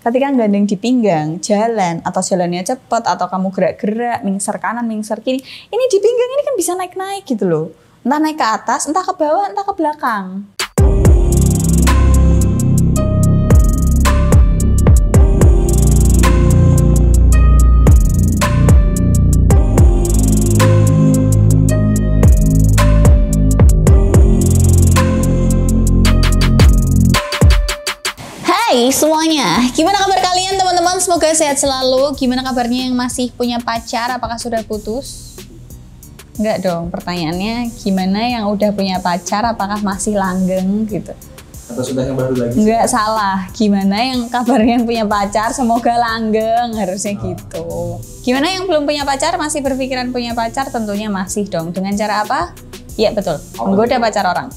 ketika gandeng di pinggang, jalan, atau jalannya cepet, atau kamu gerak-gerak, mingser kanan, mingser kiri, ini di pinggang ini kan bisa naik-naik gitu loh. Entah naik ke atas, entah ke bawah, entah ke belakang. Hai semuanya, gimana kabar kalian teman-teman? Semoga sehat selalu. Gimana kabarnya yang masih punya pacar? Apakah sudah putus? Enggak dong, pertanyaannya gimana yang udah punya pacar? Apakah masih langgeng gitu? Atau sudah yang baru lagi? Enggak, salah. Gimana yang kabarnya yang punya pacar? Semoga langgeng, harusnya gitu. Gimana yang belum punya pacar? Masih berpikiran punya pacar? Tentunya masih dong. Dengan cara apa? Iya betul, menggoda pacar orang.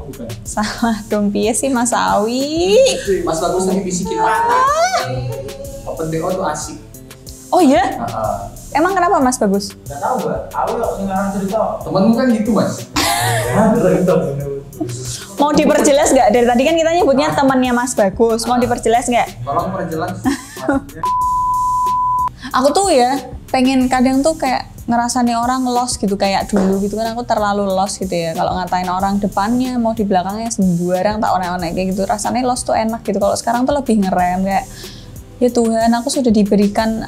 Bukan. Salah dong, piye sih Mas Awi? Mas Bagus lagi bisikin Open BO tuh asik. Oh iya? Emang kenapa Mas Bagus? Gak tau Mbak, aku ngarang cerita. Temenmu kan gitu Mas. Mau diperjelas nggak? Dari tadi kan kita nyebutnya temannya Mas Bagus. Mau diperjelas nggak? Tolong perjelas. Aku tuh ya pengen kadang tuh kayak ngerasanya orang lost gitu kayak dulu gitu kan, aku terlalu lost gitu ya. Kalau ngatain orang depannya mau di belakangnya sembarang tak onek-onek kayak gitu, rasanya lost tuh enak gitu. Kalau sekarang tuh lebih ngerem kayak ya Tuhan, aku sudah diberikan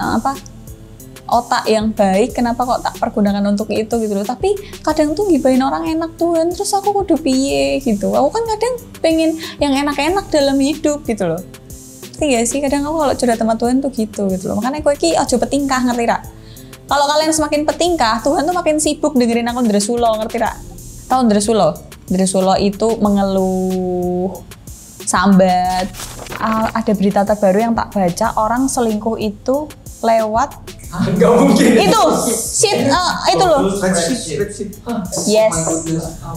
otak yang baik, kenapa kok tak pergunakan untuk itu gitu loh. Tapi kadang tuh gibahin orang enak Tuhan, terus aku kudu piye gitu. Aku kan kadang pengen yang enak-enak dalam hidup gitu loh. Ngerti gak sih? Kadang aku kalau curhat sama Tuhan tuh gitu loh. Makanya kowe iki aja petingkah, ngerti ra? Kalau kalian semakin petingkah, Tuhan tuh makin sibuk dengerin aku ndresulo, ngerti ra? Tahu ndresulo? Ndresulo itu mengeluh, sambat. Ada berita terbaru yang tak baca, orang selingkuh itu lewat Enggak mungkin. itu sheet itu loh. Spreadsheet. Yes.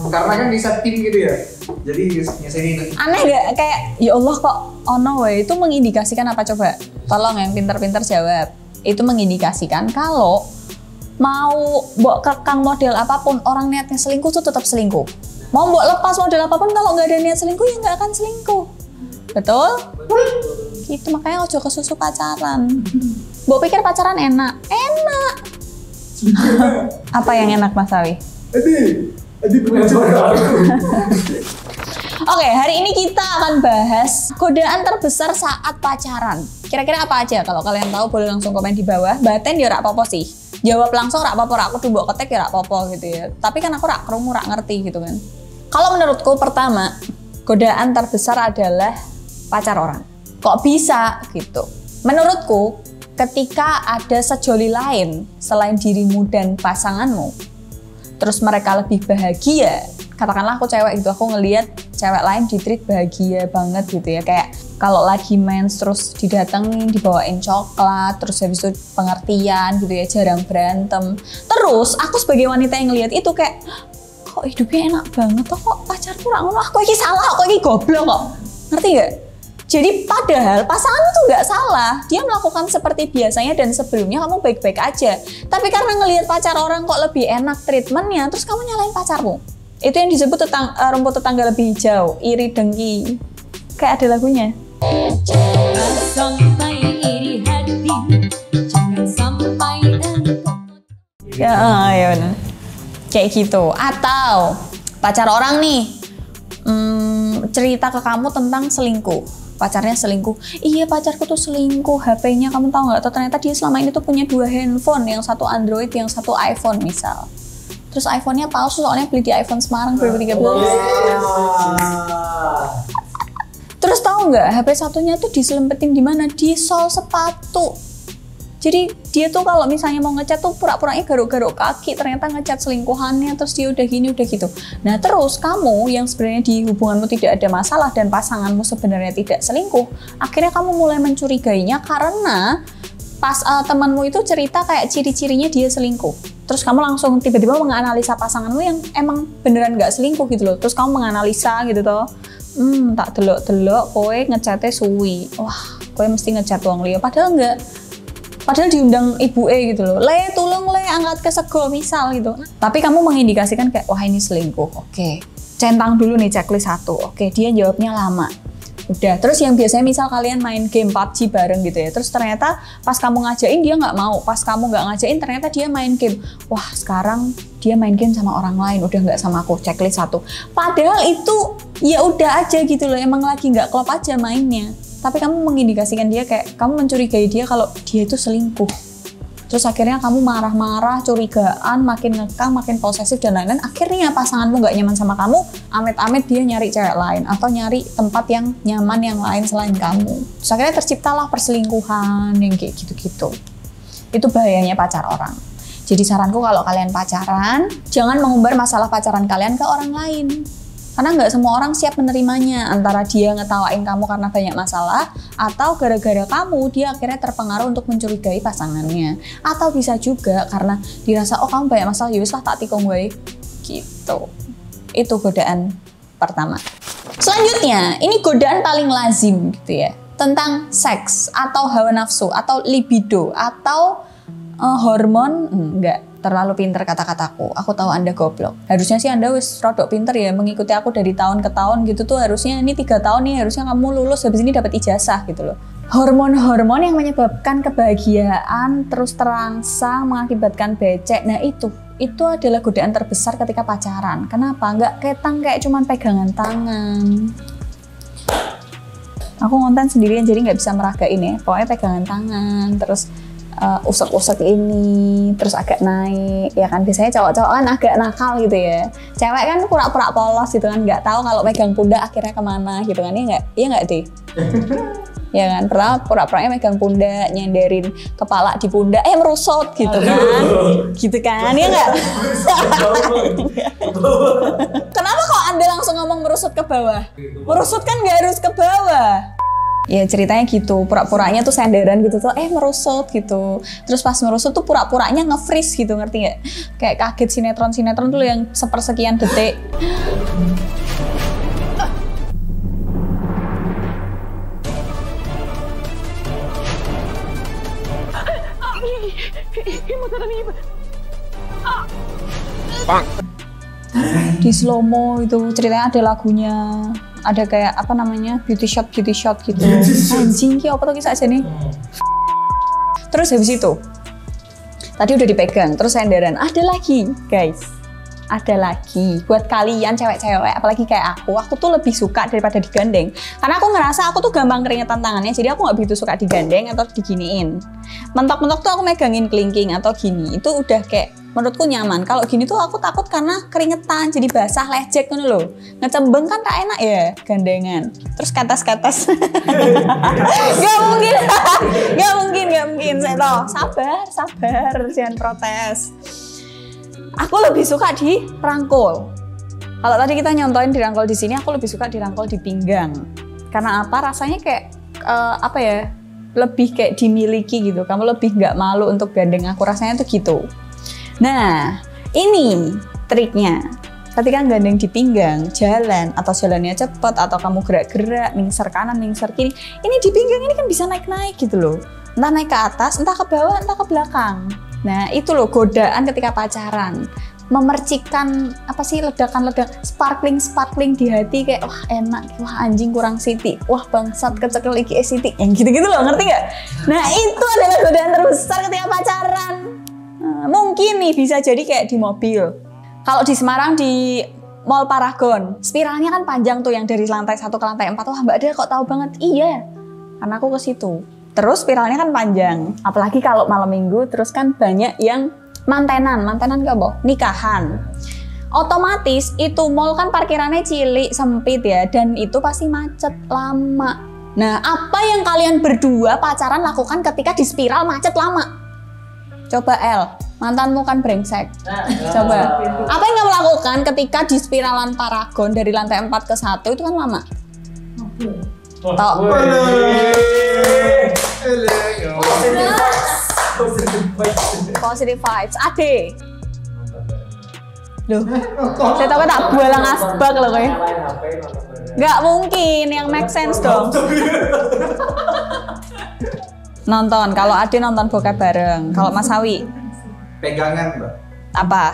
Karena kan bisa tim gitu ya. Jadi nyeselin. Aneh gak? Kayak ya Allah kok ono wae, itu mengindikasikan apa coba? Tolong yang pintar-pintar jawab. Itu mengindikasikan kalau mau mbok kekang model apapun, orang niatnya selingkuh tuh tetap selingkuh. Mau mbok lepas model apapun, kalau nggak ada niat selingkuh ya nggak akan selingkuh. Betul? Gitu, makanya ojo kesusu pacaran. Mbok pikir pacaran enak? Enak. Apa yang enak Mas Awi? Adi benar. Oke, hari ini kita akan bahas godaan terbesar saat pacaran. Kira-kira apa aja? Kalau kalian tahu boleh langsung komen di bawah. Baten ya rak apa-apa sih. Jawab langsung rak apa-apa, aku tuh mbok ketek ya rak apa-apa gitu ya. Tapi kan aku rak krungu, rak ngerti gitu kan. Kalau menurutku pertama, godaan terbesar adalah pacar orang. Kok bisa gitu? Menurutku, ketika ada sejoli lain selain dirimu dan pasanganmu, terus mereka lebih bahagia, katakanlah aku cewek gitu, aku ngelihat cewek lain di-treat bahagia banget gitu ya, kayak kalau lagi mens terus didatengin, dibawain coklat, terus habis itu pengertian gitu ya, jarang berantem. Terus aku sebagai wanita yang ngelihat itu kayak, kok hidupnya enak banget kok pacarku rak ngono, aku ini salah, aku ini goblok kok. Ngerti gak? Jadi padahal pasanganmu tuh nggak salah, dia melakukan seperti biasanya dan sebelumnya kamu baik-baik aja. Tapi karena ngelihat pacar orang kok lebih enak treatmentnya, terus kamu nyalain pacarmu. Itu yang disebut rumput tetangga lebih hijau, iri dengki. Kayak ada lagunya. Sampai iri hati, jangan sampai engkau. Ya benar. Kayak gitu. Atau pacar orang nih cerita ke kamu tentang selingkuh. Pacarnya selingkuh, iya pacarku tuh selingkuh, HP-nya kamu tahu nggak? Atau ternyata dia selama ini tuh punya 2 handphone, yang satu Android, yang satu iPhone misal. Terus iPhone-nya palsu soalnya beli di iPhone Semarang 2013. Terus tahu nggak, HP satunya tuh diselempetin di mana? Di sol sepatu. Jadi dia tuh kalau misalnya mau ngecat tuh pura-puranya garuk-garuk kaki, ternyata ngecat selingkuhannya, terus dia udah gini, udah gitu. Nah terus kamu yang sebenarnya di hubunganmu tidak ada masalah dan pasanganmu sebenarnya tidak selingkuh, akhirnya kamu mulai mencurigainya karena pas temanmu itu cerita kayak ciri-cirinya dia selingkuh. Terus kamu langsung tiba-tiba menganalisa pasanganmu yang emang beneran nggak selingkuh gitu loh. Terus kamu menganalisa gitu toh, tak delok-delok kowe ngecatnya suwi. Wah, kowe mesti ngecat wong liya, padahal enggak. Padahal diundang ibu gitu loh, le tulung le angkat ke sego misal gitu. Tapi kamu mengindikasikan kayak wah ini selingkuh, oke. Centang dulu nih checklist 1, oke dia jawabnya lama. Udah, terus yang biasanya misal kalian main game PUBG bareng gitu ya, terus ternyata pas kamu ngajain dia nggak mau, pas kamu nggak ngajain ternyata dia main game. Wah, sekarang dia main game sama orang lain, udah nggak sama aku, checklist 1. Padahal itu ya udah aja gitu loh, emang lagi nggak klop aja mainnya. Tapi kamu mengindikasikan dia kayak, kamu mencurigai dia kalau dia itu selingkuh. Terus akhirnya kamu marah-marah, curigaan, makin ngekang, makin posesif dan lain-lain. Akhirnya pasanganmu nggak nyaman sama kamu, amit-amit dia nyari cewek lain atau nyari tempat yang nyaman yang lain selain kamu. Terus akhirnya terciptalah perselingkuhan yang kayak gitu-gitu. Itu bahayanya pacar orang. Jadi saranku kalau kalian pacaran, jangan mengumbar masalah pacaran kalian ke orang lain. Karena nggak semua orang siap menerimanya, antara dia ngetawain kamu karena banyak masalah, atau gara-gara kamu dia akhirnya terpengaruh untuk mencurigai pasangannya. Atau bisa juga karena dirasa, oh kamu banyak masalah, yowis lah tak tikung gue. Gitu. Itu godaan pertama. Selanjutnya, ini godaan paling lazim gitu ya. Tentang seks, atau hawa nafsu, atau libido, atau hormon, enggak. Terlalu pinter kata-kataku, aku tahu Anda goblok. Harusnya sih Anda wis rodok pinter ya, mengikuti aku dari tahun ke tahun gitu tuh. Harusnya ini 3 tahun nih, harusnya kamu lulus habis ini dapat ijazah gitu loh. Hormon-hormon yang menyebabkan kebahagiaan terus terangsang, mengakibatkan becek. Nah itu adalah godaan terbesar ketika pacaran. Kenapa? Nggak ketang kayak cuman pegangan tangan. Aku ngonten sendirian jadi nggak bisa meragain ya. Pokoknya pegangan tangan, terus usek-usek ini, terus agak naik, ya kan biasanya cowok-cowok kan agak nakal gitu ya. Cewek kan pura-pura polos gitu kan, nggak tahu kalau megang pundak akhirnya kemana gitu kan, iya nggak deh? Ya kan, pertama pura-puranya megang pundak, nyenderin kepala di pundak, merusut gitu kan, ya nggak? Kenapa kok Anda langsung ngomong merusut ke bawah? Merusut kan nggak harus ke bawah. Ya ceritanya gitu, pura-puranya tuh senderan gitu tuh, merusut gitu. Terus pas merusut tuh pura-puranya nge-freeze gitu, ngerti nggak? Kayak kaget sinetron-sinetron tuh yang sepersekian detik. Di slow mo itu ceritanya ada lagunya. Ada kayak apa namanya beauty shop gitu. Anjing ki apa tuh kisah aja nih. Terus habis itu tadi udah dipegang, terus senderan. Ada lagi guys, ada lagi buat kalian cewek-cewek, apalagi kayak aku tuh lebih suka daripada digandeng. Karena aku ngerasa aku tuh gampang keringetan tangannya, jadi aku nggak begitu suka digandeng atau diginiin. Mentok-mentok tuh aku megangin kelingking atau gini, itu udah kayak menurutku nyaman. Kalau gini tuh aku takut karena keringetan, jadi basah, lecek gitu loh. Ngecembeng kan gak enak ya, gandengan. Terus katas-katas. Gak mungkin. Saya tahu. Sabar, jangan protes. Aku lebih suka dirangkul. Kalau tadi kita nyontoin dirangkul di sini, aku lebih suka dirangkul di pinggang. Karena apa? Rasanya kayak lebih kayak dimiliki gitu. Kamu lebih nggak malu untuk gandeng aku. Rasanya tuh gitu. Nah, ini triknya. Ketika gandeng di pinggang, jalan atau jalannya cepet atau kamu gerak-gerak, mingser kanan, mingser kiri, ini di pinggang ini kan bisa naik-naik gitu loh. Entah naik ke atas, entah ke bawah, entah ke belakang. Nah, itu loh godaan ketika pacaran. Memercikan ledakan-ledakan sparkling di hati kayak wah enak, wah anjing kurang siti, wah bangsat kecekel iki siti, yang gitu-gitu loh, ngerti nggak? Nah, itu adalah godaan terbesar ketika pacaran. Mungkin nih bisa jadi kayak di mobil. Kalau di Semarang di Mall Paragon, spiralnya kan panjang tuh yang dari lantai 1 ke lantai 4. Wah Mbak Del kok tahu banget? Iya, karena aku ke situ. Terus spiralnya kan panjang. Apalagi kalau malam minggu, terus kan banyak yang mantenan ke apa? Nikahan. Otomatis itu mall kan parkirannya cilik, sempit ya, dan itu pasti macet lama. Nah, apa yang kalian berdua pacaran lakukan ketika di spiral macet lama? Coba mantanmu kan brengsek. Coba. Apa yang kamu lakukan ketika di spiralan Paragon dari lantai 4 ke 1 itu kan lama? Tok. Positive vibes. Ade. Loh. Saya tahu tak bualang asbak loh kayak. Nggak mungkin, yang make sense dong. Nonton, kalau Ade nonton bokep bareng. Kalau Mas Hawi? Pegangan, Mbak. Apa?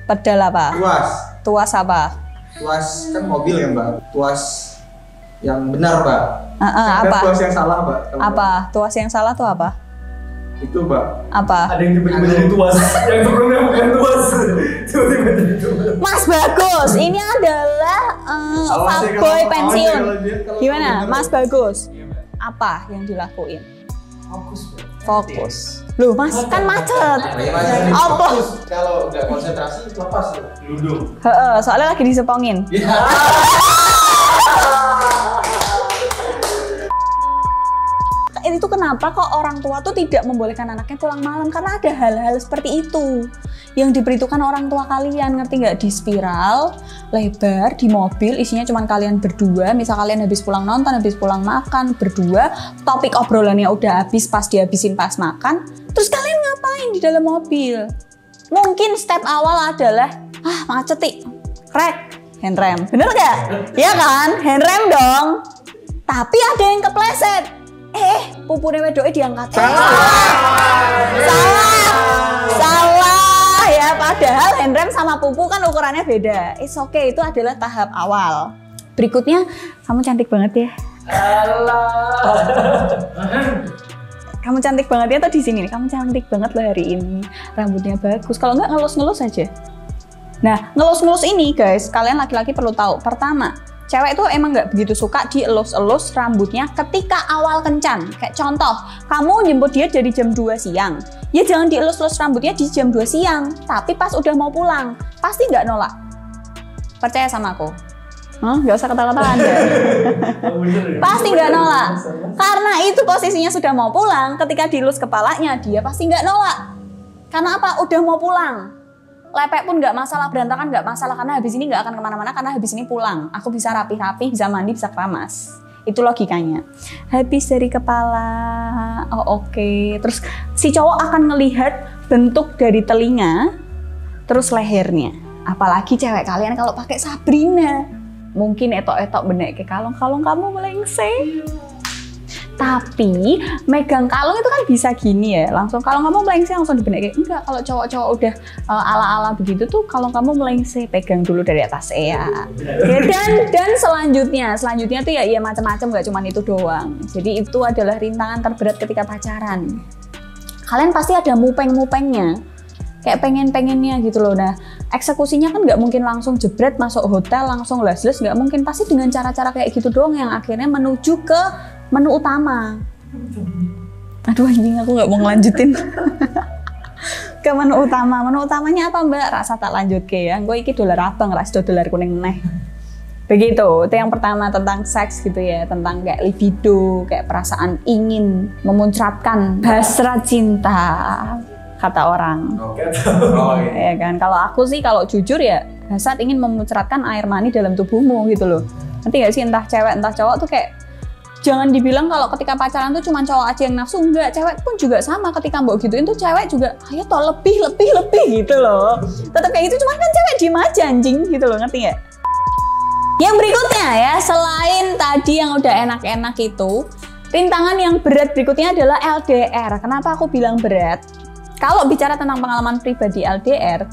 Pedal apa? Tuas. Tuas apa? Tuas kan mobil ya, Mbak. Tuas Yang benar, Mbak. Apa? Ada tuas yang salah, Mbak. Apa? Tuas yang salah tuh apa? Itu, Mbak. Apa? Ada yang tiba-tiba jadi tuas, yang sebelumnya bukan tuas, tiba-tiba jadi tuas. Mas Bagus, ini adalah fuckboy pensiun. Gimana, Mas Bagus? Apa yang dilakuin? Fokus, Mbak. Fokus. Loh, Mas, kan macet. Apa? Kalau nggak konsentrasi, lepas ya. Ludo. Heeh, soalnya lagi disepongin. Itu kenapa kok orang tua tuh tidak membolehkan anaknya pulang malam, karena ada hal-hal seperti itu yang diberitakan orang tua kalian, ngerti nggak? Di spiral lebar di mobil isinya cuma kalian berdua, misal kalian habis pulang nonton, habis pulang makan berdua, topik obrolannya udah habis pas dihabisin pas makan, terus kalian ngapain di dalam mobil? Mungkin step awal adalah macet krek handrem, bener nggak? Ya kan, handrem dong. Tapi ada yang kepleset. Pupune wedoke diangkat. Salah ya, padahal handrem sama pupu kan ukurannya beda. It's okay, itu adalah tahap awal. Berikutnya, kamu cantik banget ya. Kamu cantik banget ya, tuh di sini nih. Kamu cantik banget loh hari ini. Rambutnya bagus. Kalau nggak ngelus-ngelus aja. Nah, ngelus-ngelus ini guys, kalian laki-laki perlu tahu. Pertama, cewek itu emang nggak begitu suka dielus-elus rambutnya ketika awal kencan. Kayak contoh, kamu jemput dia dari jam 2 siang. Ya jangan dielus-elus rambutnya di jam 2 siang. Tapi pas udah mau pulang, pasti nggak nolak. Percaya sama aku. Nggak usah kata-kata Anda. Pasti nggak nolak. Karena itu posisinya sudah mau pulang, ketika dielus kepalanya, dia pasti nggak nolak. Karena apa? Udah mau pulang. Lepek pun nggak masalah, berantakan nggak masalah, karena habis ini nggak akan kemana-mana, karena habis ini pulang. Aku bisa rapi-rapi, bisa mandi, bisa keramas. Itu logikanya. Habis dari kepala, oke. Terus si cowok akan ngelihat bentuk dari telinga, terus lehernya. Apalagi cewek kalian kalau pakai Sabrina, mungkin etok-etok benek ke kalung-kalung kamu melengseng. Tapi megang kalung itu kan bisa gini ya, langsung kalung kamu melengseng langsung dibenek. Enggak, kalau cowok-cowok udah ala-ala begitu tuh kalung kamu melengseng, pegang dulu dari atas ya. Dan selanjutnya tuh ya macam-macam, nggak cuma itu doang. Jadi itu adalah rintangan terberat ketika pacaran. Kalian pasti ada mupeng-mupengnya, kayak pengen-pengennya gitu loh. Nah, eksekusinya kan nggak mungkin langsung jebret masuk hotel langsung les-les, nggak mungkin. Pasti dengan cara-cara kayak gitu doang yang akhirnya menuju ke menu utama. Aduh anjing, aku nggak mau ngelanjutin. Ke menu utama. Menu utamanya apa Mbak? Rasa tak lanjut ke ya. Gue iki dolar abang, rasa dolar kuning neh. Begitu. Itu yang pertama, tentang seks gitu ya, tentang kayak libido, kayak perasaan ingin memuncratkan hasrat cinta, kata orang. Ya kan. Kalau aku sih, kalau jujur ya, hasrat ingin memuncratkan air mani dalam tubuhmu gitu loh. Nanti nggak sih, entah cewek entah cowok tuh kayak, jangan dibilang kalau ketika pacaran tuh cuma cowok aja yang nafsu, enggak, cewek pun juga sama. Ketika mbok gituin tuh cewek juga, ayo toh lebih gitu loh. Tetap kayak gitu, cuma kan cewek diem aja anjing gitu loh, ngerti nggak? Yang berikutnya ya, selain tadi yang udah enak-enak itu, rintangan yang berat berikutnya adalah LDR. Kenapa aku bilang berat? Kalau bicara tentang pengalaman pribadi LDR,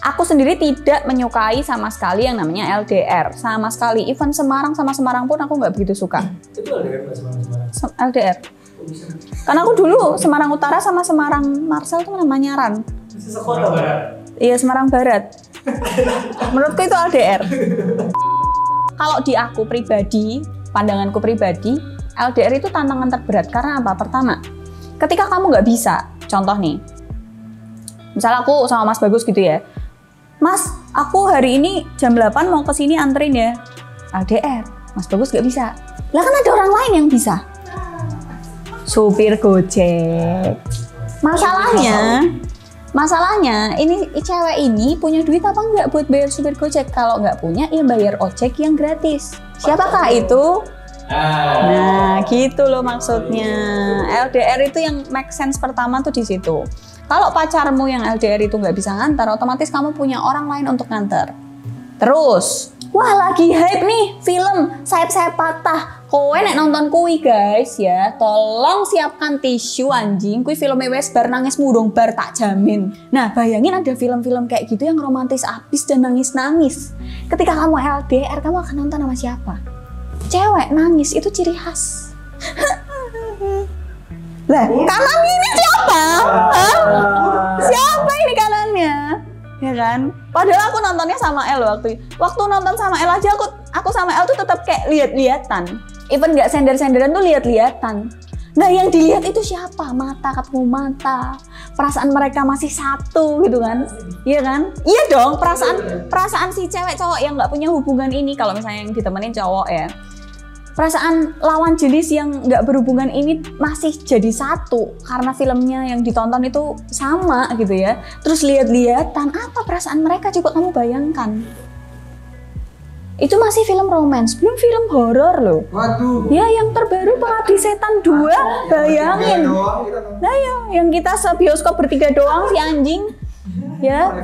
aku sendiri tidak menyukai sama sekali yang namanya LDR, sama sekali. Even Semarang sama Semarang pun aku nggak begitu suka. Itu LDR nggak Semarang? LDR. Karena aku dulu Semarang Utara sama Semarang Marsel tuh namanya Ran. Semarang Barat. Iya, Semarang Barat. Menurutku itu LDR. Kalau di aku pribadi, pandanganku pribadi, LDR itu tantangan terberat. Karena apa? Pertama, ketika kamu nggak bisa, contoh nih, misal aku sama Mas Bagus gitu ya, Mas, aku hari ini jam 8 mau kesini anterin ya. LDR, Mas Bagus gak bisa. Lah kan ada orang lain yang bisa. Supir Gojek. Masalahnya ini cewek ini punya duit apa enggak buat bayar supir Gojek? Kalau nggak punya, ya bayar ojek yang gratis. Siapakah itu? Nah, gitu loh maksudnya. LDR itu yang make sense pertama tuh di situ. Kalau pacarmu yang LDR itu nggak bisa ngantar, otomatis kamu punya orang lain untuk ngantar. Terus, wah lagi hype nih film Sayap-Sayap Patah. Kowe nek nonton kui guys ya, tolong siapkan tisu anjing. Kui filmnya wes bar nangis mudong bar tak jamin. Nah bayangin ada film-film kayak gitu yang romantis abis dan nangis-nangis. Ketika kamu LDR, kamu akan nonton sama siapa? cewek nangis itu ciri khas. Lah, kanan ini siapa? Hah? Siapa ini kanannya? Ya kan? Padahal aku nontonnya sama El waktu nonton sama El aja aku sama El tuh tetap kayak lihat-lihatan. Even nggak sender-senderan tuh lihat-lihatan. Nah yang dilihat itu siapa? Mata ketemu mata. Perasaan mereka masih satu gitu kan? Iya kan? Iya dong. Perasaan si cewek cowok yang nggak punya hubungan ini kalau misalnya yang ditemenin cowok ya. Perasaan lawan jenis yang nggak berhubungan ini masih jadi satu karena filmnya yang ditonton itu sama gitu ya. Terus lihat-lihatan apa perasaan mereka, coba kamu bayangkan. Itu masih film romance, belum film horor loh. Waduh. Ya yang terbaru Pengabdi Setan 2, bayangin. Nah ya, yang kita sebioskop bertiga doang si anjing. Ya.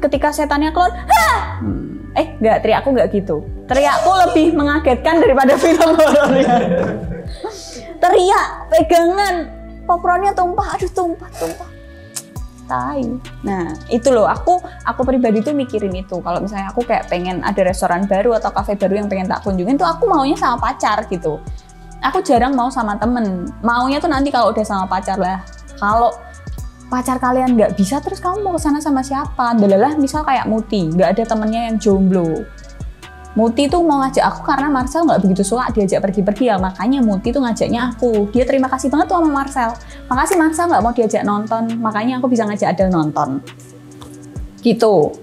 Ketika setannya keluar, hah! Enggak, teriakku enggak gitu. Teriakku lebih mengagetkan daripada film horornya. Teriak, pegangan, popcornnya tumpah, aduh tumpah. Tai. Nah, itu loh, aku pribadi tuh mikirin itu. Kalau misalnya aku kayak pengen ada restoran baru atau kafe baru yang pengen tak kunjungin tuh aku maunya sama pacar gitu. Aku jarang mau sama temen. Maunya tuh nanti kalau udah sama pacar lah. Kalau pacar kalian nggak bisa, terus kamu mau kesana sama siapa? Dalalah misal kayak Muti, nggak ada temennya yang jomblo. Muti tuh mau ngajak aku karena Marcel nggak begitu suka diajak pergi-pergi ya, makanya Muti tuh ngajaknya aku. Dia terima kasih banget tuh sama Marcel. Makasih Marcel nggak mau diajak nonton, makanya aku bisa ngajak Adel nonton. Gitu.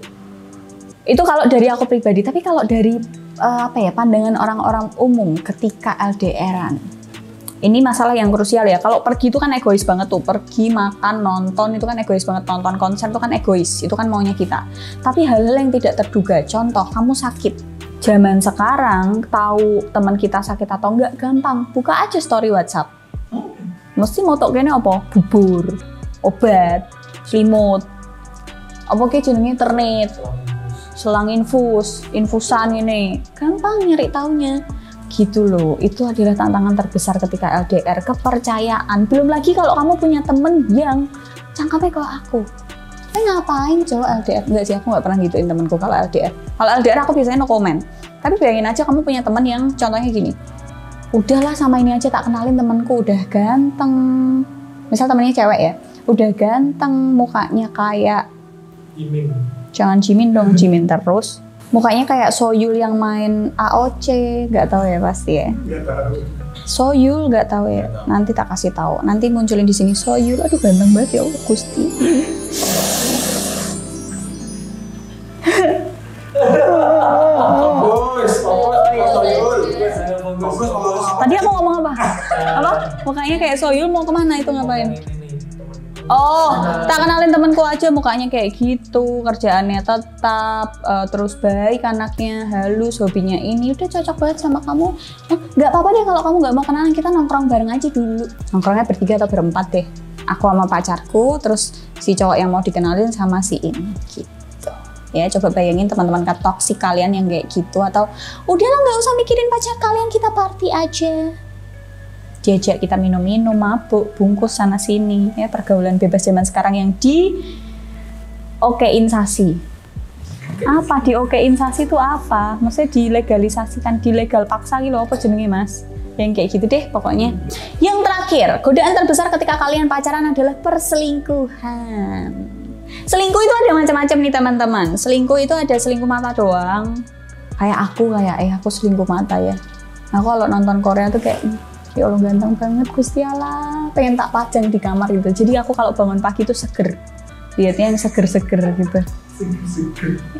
Itu kalau dari aku pribadi, tapi kalau dari pandangan orang-orang umum ketika LDRan. Ini masalah yang krusial ya. Kalau pergi itu kan egois banget tuh. Pergi, makan, nonton itu kan egois banget. Nonton konser itu kan egois. Itu kan maunya kita. Tapi hal-hal yang tidak terduga. Contoh, kamu sakit. Zaman sekarang tahu teman kita sakit atau enggak gampang. Buka aja story WhatsApp. Mesti mau tok kene apa? Bubur, obat, selimut. Apa ke jenenge ternit. Selang infusan ini. Gampang nyari taunya. Gitu loh, itu adalah tantangan terbesar ketika LDR, kepercayaan. Belum lagi kalau kamu punya temen yang cangkapnya kayak aku. Ngapain cowok LDR? Enggak sih, aku nggak pernah gituin temenku kalau LDR. Kalau LDR aku biasanya no comment. Tapi bayangin aja kamu punya temen yang contohnya gini. Udahlah sama ini aja tak kenalin temenku, udah ganteng. Misal temennya cewek ya, udah ganteng, mukanya kayak Jimin. Jangan Jimin dong, Jimin terus. Mukanya kayak Soyul yang main AOC, nggak tahu ya pasti ya. Nggak tahu. Soyul nggak tahu ya. Nanti tak kasih tahu. Nanti munculin di sini Soyul. Aduh ganteng banget ya Allah Gusti. Tadi aku ngomong apa? Apa? Mukanya kayak Soyul mau kemana itu ngapain? Oh, tak kenalin temanku aja mukanya kayak gitu, kerjaannya tetap, terus baik anaknya, halus, hobinya ini, udah cocok banget sama kamu. Nggak apa-apa deh kalau kamu nggak mau kenalan, kita nongkrong bareng aja dulu. Nongkrongnya bertiga atau berempat deh. Aku sama pacarku, terus si cowok yang mau dikenalin sama si ini, gitu. Ya, coba bayangin teman-teman toksik kalian yang kayak gitu, atau udahlah nggak usah mikirin pacar kalian, kita party aja. Diajak kita minum-minum, mabuk, bungkus sana sini, ya pergaulan bebas zaman sekarang yang di okein-sasi. Apa di okein-sasi itu apa? Maksudnya dilegalisasikan, dilegal paksa gitu apa jenenge Mas? Yang kayak gitu deh pokoknya. Yang terakhir, godaan terbesar ketika kalian pacaran adalah perselingkuhan. Selingkuh itu ada macam-macam nih teman-teman. Selingkuh itu ada selingkuh mata doang. Kayak aku selingkuh mata ya. Aku kalau nonton Korea tuh kayak ya Allah ganteng banget Gusti Allah, pengen tak pajang di kamar gitu. Jadi aku kalau bangun pagi tuh seger, lihatnya yang seger-seger gitu.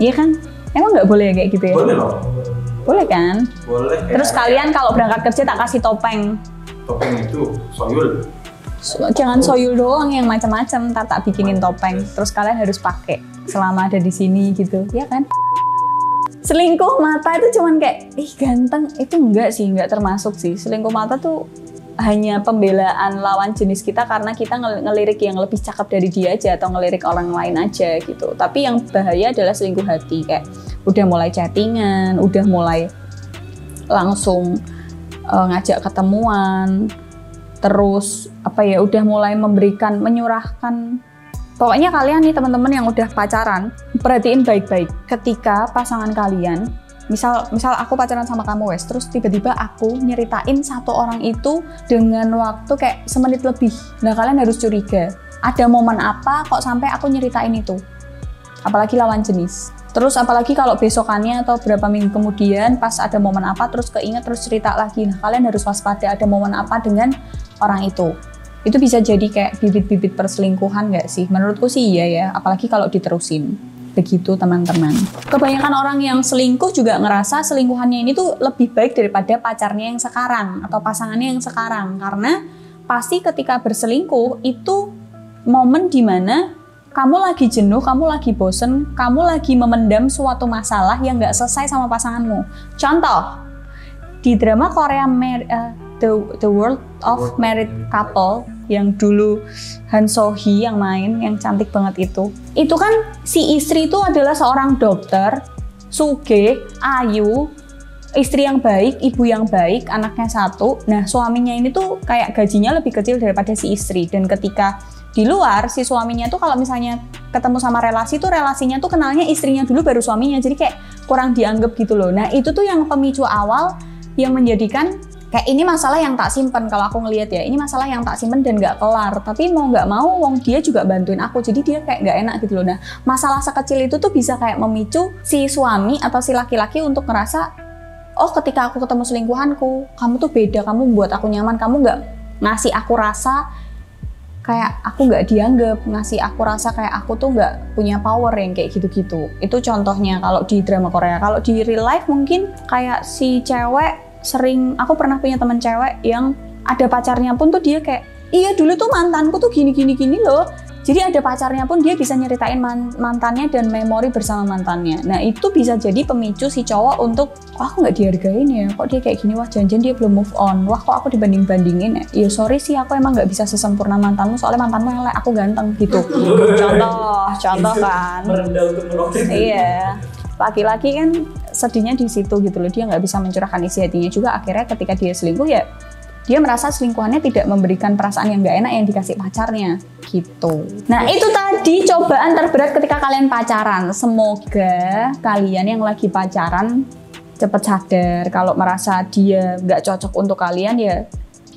Iya kan? Emang nggak boleh kayak gitu ya? Boleh loh. Boleh kan? Boleh. Terus kalian kalau berangkat kerja tak kasih topeng. Topeng itu Soyul. Jangan Soyul doang, yang macam-macam. Tak bikinin topeng. Terus kalian harus pakai selama ada di sini gitu, ya kan? Selingkuh mata itu cuman kayak, ganteng, itu enggak termasuk sih. Selingkuh mata tuh hanya pembelaan lawan jenis kita karena kita ngelirik yang lebih cakep dari dia aja atau ngelirik orang lain aja gitu. Tapi yang bahaya adalah selingkuh hati, kayak udah mulai chattingan, udah mulai langsung ngajak ketemuan, terus udah mulai menyurahkan. Pokoknya kalian nih teman-teman yang udah pacaran, perhatiin baik-baik ketika pasangan kalian misal aku pacaran sama kamu wes, terus tiba-tiba aku nyeritain satu orang itu dengan waktu kayak semenit lebih. Nah kalian harus curiga, ada momen apa kok sampai aku nyeritain itu? Apalagi lawan jenis. Terus apalagi kalau besokannya atau berapa minggu kemudian pas ada momen apa terus keinget terus cerita lagi. Nah kalian harus waspada ada momen apa dengan orang itu. Itu bisa jadi kayak bibit-bibit perselingkuhan nggak sih? Menurutku sih iya ya, apalagi kalau diterusin. Begitu teman-teman. Kebanyakan orang yang selingkuh juga ngerasa selingkuhannya ini tuh lebih baik daripada pacarnya yang sekarang atau pasangannya yang sekarang. Karena pasti ketika berselingkuh itu momen dimana kamu lagi jenuh, kamu lagi bosen, kamu lagi memendam suatu masalah yang nggak selesai sama pasanganmu. Contoh, di drama Korea The World of Married Couple yang dulu Han So Hee yang main, yang cantik banget itu kan si istri itu adalah seorang dokter, suge, ayu, istri yang baik, ibu yang baik, anaknya 1. Nah suaminya ini tuh kayak gajinya lebih kecil daripada si istri, dan ketika di luar si suaminya tuh kalau misalnya ketemu sama relasi tuh relasinya tuh kenalnya istrinya dulu baru suaminya, jadi kayak kurang dianggap gitu loh. Nah itu tuh yang pemicu awal yang menjadikan kayak ini masalah yang tak simpen. Kalau aku ngelihat ya, ini masalah yang tak simpen dan gak kelar, tapi mau gak mau wong dia juga bantuin aku, jadi dia kayak gak enak gitu loh. Nah masalah sekecil itu tuh bisa kayak memicu si suami atau si laki-laki untuk ngerasa, oh ketika aku ketemu selingkuhanku, kamu tuh beda, kamu membuat aku nyaman, kamu gak ngasih aku rasa kayak aku nggak dianggap, ngasih aku rasa kayak aku tuh nggak punya power yang kayak gitu-gitu. Itu contohnya kalau di drama Korea. Kalau di real life mungkin kayak si cewek sering, aku pernah punya teman cewek yang ada pacarnya pun tuh dia kayak, iya dulu tuh mantanku tuh gini loh. Jadi ada pacarnya pun dia bisa nyeritain mantannya dan memori bersama mantannya. Nah itu bisa jadi pemicu si cowok untuk, oh aku nggak dihargain ya, kok dia kayak gini, wah jangan-jangan dia belum move on, wah kok aku dibanding-bandingin ya, sorry sih aku emang nggak bisa sesempurna mantanmu, soalnya mantanmu yang lain, aku ganteng gitu. Contoh kan. Merendah untuk meroket. Iya. Laki-laki kan sedihnya di situ gitu loh, dia nggak bisa mencurahkan isi hatinya juga, akhirnya ketika dia selingkuh ya dia merasa selingkuhannya tidak memberikan perasaan yang gak enak yang dikasih pacarnya gitu. Nah itu tadi cobaan terberat ketika kalian pacaran. Semoga kalian yang lagi pacaran cepet sadar kalau merasa dia gak cocok untuk kalian, ya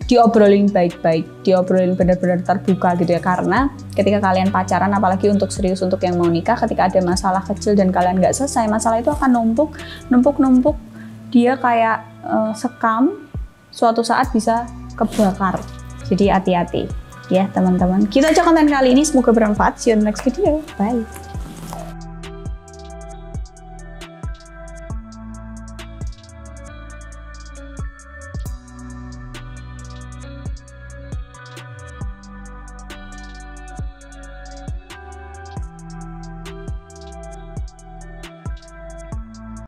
diobrolin baik-baik, diobrolin benar-benar terbuka gitu ya. Karena ketika kalian pacaran, apalagi untuk serius, untuk yang mau nikah, ketika ada masalah kecil dan kalian gak selesai, masalah itu akan numpuk, dia kayak sekam, suatu saat bisa kebakar. Jadi hati-hati ya teman-teman. Gitu aja konten kali ini, semoga bermanfaat. See you in the next video. Bye.